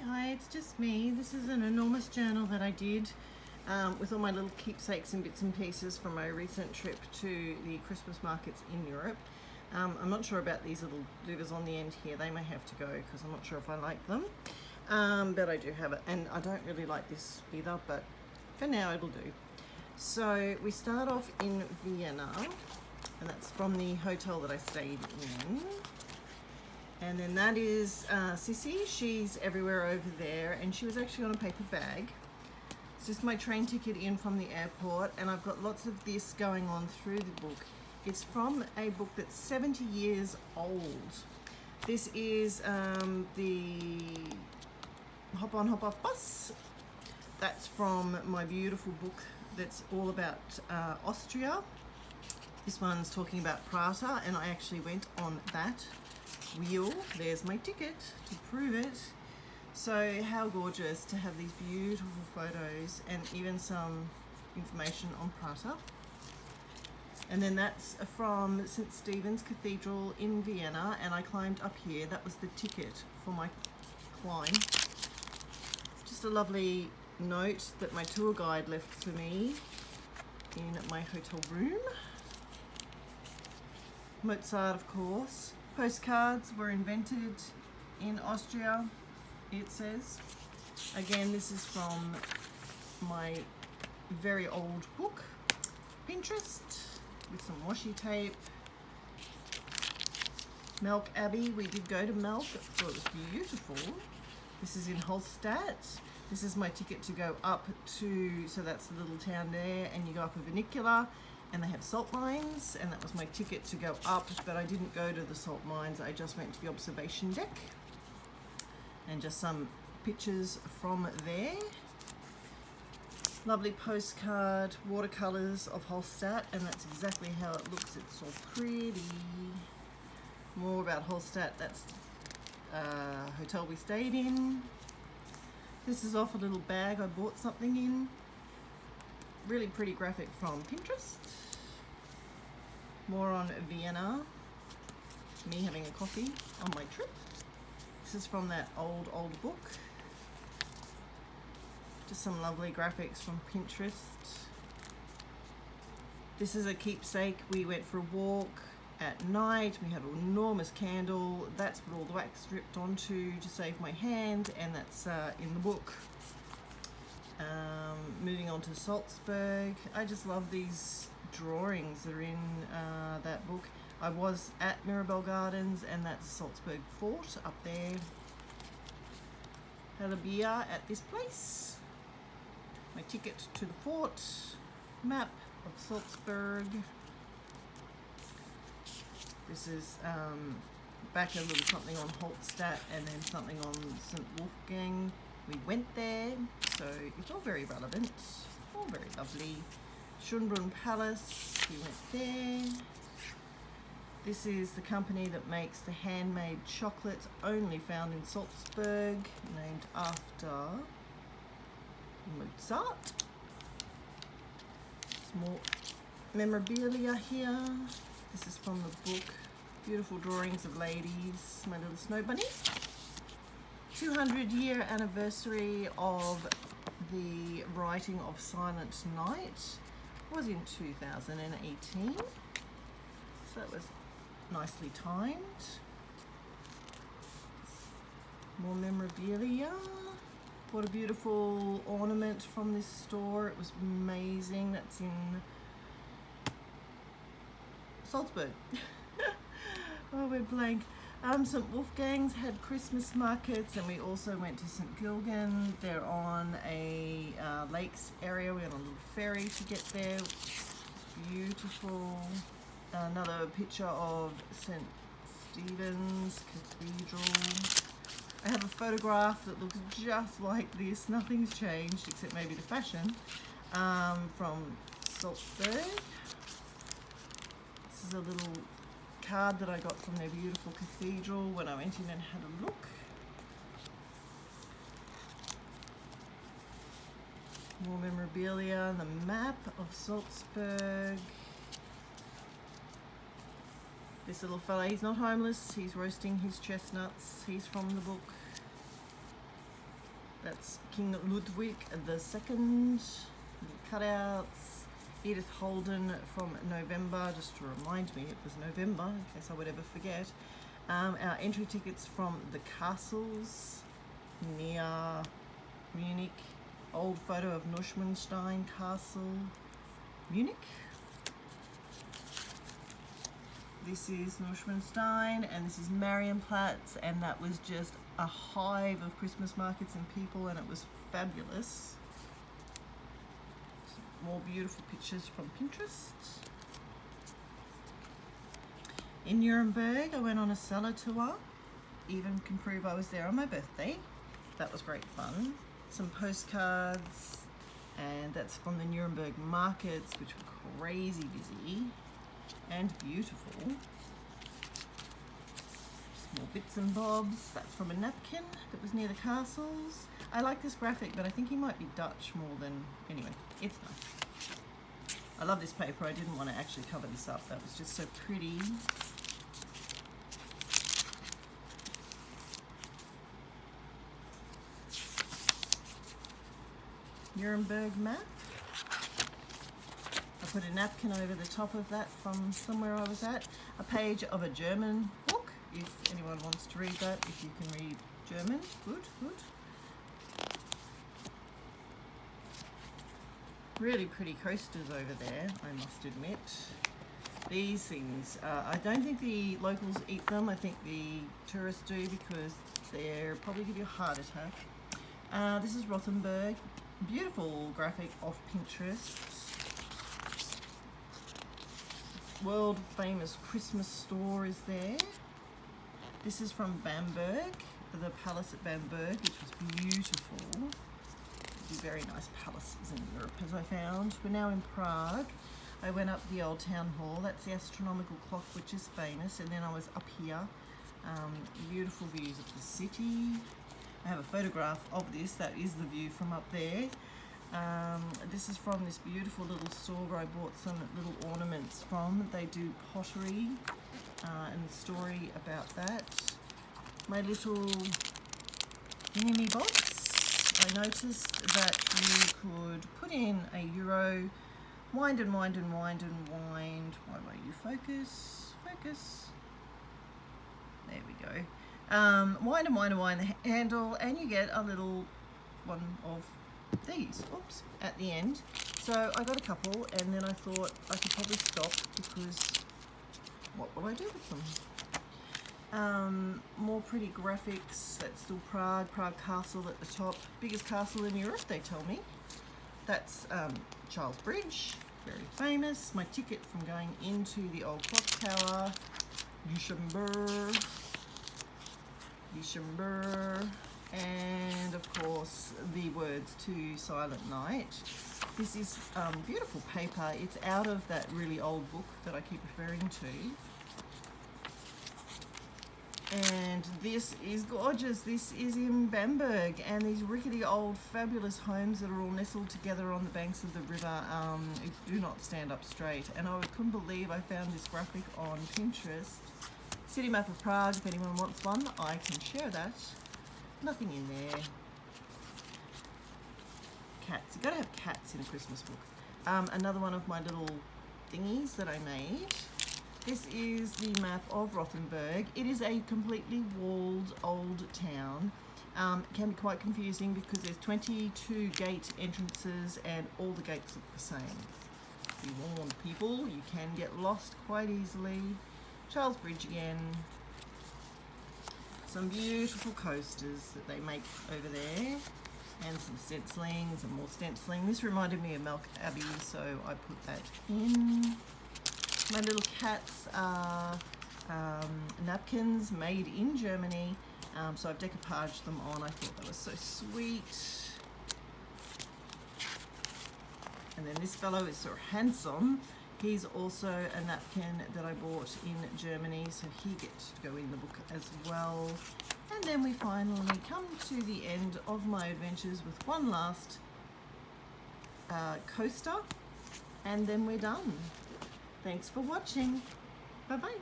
Hi, it's just me. This is an enormous journal that I did with all my little keepsakes and bits and pieces from my recent trip to the Christmas markets in Europe. I'm not sure about these little doodles on the end here. They may have to go because I'm not sure if I like them. But I do have it, and I don't really like this either, but for now it'll do. So we start off in Vienna, and that's from the hotel that I stayed in. And then that is Sissy. She's everywhere over there, and she was actually on a paper bag. It's just my train ticket in from the airport, and I've got lots of this going on through the book. It's from a book that's 70 years old. This is the Hop On Hop Off Bus. That's from my beautiful book that's all about Austria. This one's talking about Prater, and I actually went on that wheel. There's my ticket to prove it. So how gorgeous to have these beautiful photos and even some information on Prater. And then that's from St. Stephen's Cathedral in Vienna, and I climbed up here. That was the ticket for my climb. Just a lovely note that my tour guide left for me in my hotel room. Mozart, of course. Postcards were invented in Austria, it says. Again, this is from my very old book. Pinterest with some washi tape. Melk Abbey, we did go to Melk, I thought it was beautiful. This is in Holstadt. This is my ticket to go up to, so that's the little town there, and you go up a vernacular, and they have salt mines, and that was my ticket to go up, but I didn't go to the salt mines, I just went to the observation deck. And just some pictures from there. Lovely postcard, watercolours of Holstadt, and that's exactly how it looks. It's so pretty. More about Holstadt, that's a hotel we stayed in. This is off a little bag I bought something in. Really pretty graphic from Pinterest. More on Vienna. Me having a coffee on my trip. This is from that old book. Just some lovely graphics from Pinterest. This is a keepsake. We went for a walk at night. We had an enormous candle. That's what all the wax dripped onto to save my hand, and that's in the book. Moving on to Salzburg. I just love these drawings that are in that book. I was at Mirabel Gardens, and that's Salzburg Fort up there. Had a beer at this place. My ticket to the fort. Map of Salzburg. This is back a little something on Holstadt, and then something on St. Wolfgang. We went there, so it's all very relevant, all very lovely. Schönbrunn Palace, we went there. This is the company that makes the handmade chocolates only found in Salzburg, named after Mozart. Some more memorabilia here. This is from the book. Beautiful drawings of ladies, my little snow bunny. 200-year anniversary of the writing of Silent Night was in 2018, so that was nicely timed. More memorabilia. What a beautiful ornament from this store. It was amazing. That's in Salzburg. Oh, we're blank. St. Wolfgang's had Christmas markets, and we also went to St. Gilgen. They're on a lakes area. We had a little ferry to get there. Beautiful. Another picture of St. Stephen's Cathedral. I have a photograph that looks just like this. Nothing's changed except maybe the fashion, from Salzburg. This is a little card that I got from their beautiful cathedral when I went in and had a look. More memorabilia, the map of Salzburg. This little fella, he's not homeless, he's roasting his chestnuts. He's from the book. That's King Ludwig II, cutouts. Edith Holden from November, just to remind me it was November, in case I would ever forget. Our entry tickets from the castles near Munich. Old photo of Neuschwanstein Castle, Munich. This is Neuschwanstein, and this is Marienplatz, and that was just a hive of Christmas markets and people, and it was fabulous. Some more beautiful pictures from Pinterest. In Nuremberg, I went on a cellar tour. Even can prove I was there on my birthday. That was great fun. Some postcards, and that's from the Nuremberg markets, which were crazy busy and beautiful. Small bits and bobs. That's from a napkin that was near the castles. I like this graphic, but I think he might be Dutch more than... Anyway, it's nice. I love this paper. I didn't want to actually cover this up. That was just so pretty. Nuremberg map. I put a napkin over the top of that from somewhere I was at. A page of a German book, if anyone wants to read that, if you can read German. Good, good. Really pretty coasters over there, I must admit. These things, I don't think the locals eat them. I think the tourists do, because they're probably give you a heart attack. This is Rothenburg. Beautiful graphic off Pinterest. World famous Christmas store is there. This is from Bamberg, the palace at Bamberg, which was beautiful. Very nice palaces in Europe, as I found. We're now in Prague. I went up the old town hall. That's the astronomical clock, which is famous. And then I was up here. Beautiful views of the city. I have a photograph of this. That is the view from up there. This is from this beautiful little store where I bought some little ornaments from. They do pottery, and the story about that. My little mini box. I noticed that you could put in a euro, wind and wind and wind and wind. Why won't you focus? Focus. There we go. Wind and wind and wind the handle, and you get a little one of these, oops, at the end. So I got a couple, and then I thought I could probably stop, because what will I do with them? More pretty graphics. That's still Prague Castle at the top. Biggest castle in Europe, they tell me. That's Charles Bridge, very famous. My ticket from going into the old clock tower, Luxembourg, and of course the words to Silent Night. This is beautiful paper. It's out of that really old book that I keep referring to. And this is gorgeous. This is in Bamberg, and these rickety old fabulous homes that are all nestled together on the banks of the river do not stand up straight. And I couldn't believe I found this graphic on Pinterest. City map of Prague, if anyone wants one, I can share that. Nothing in there. Cats, you've got to have cats in a Christmas book. Another one of my little thingies that I made. This is the map of Rothenburg. It is a completely walled old town. It can be quite confusing because there's 22 gate entrances and all the gates look the same. Be warned, people, you can get lost quite easily. Charles Bridge again. Some beautiful coasters that they make over there, and some stencilings and more stenciling. This reminded me of Melk Abbey, so I put that in. My little cats are napkins made in Germany, so I've decoupaged them on. I thought that was so sweet. And then this fellow is so handsome. He's also a napkin that I bought in Germany, so he gets to go in the book as well. And then we finally come to the end of my adventures with one last coaster, and then we're done. Thanks for watching. Bye-bye.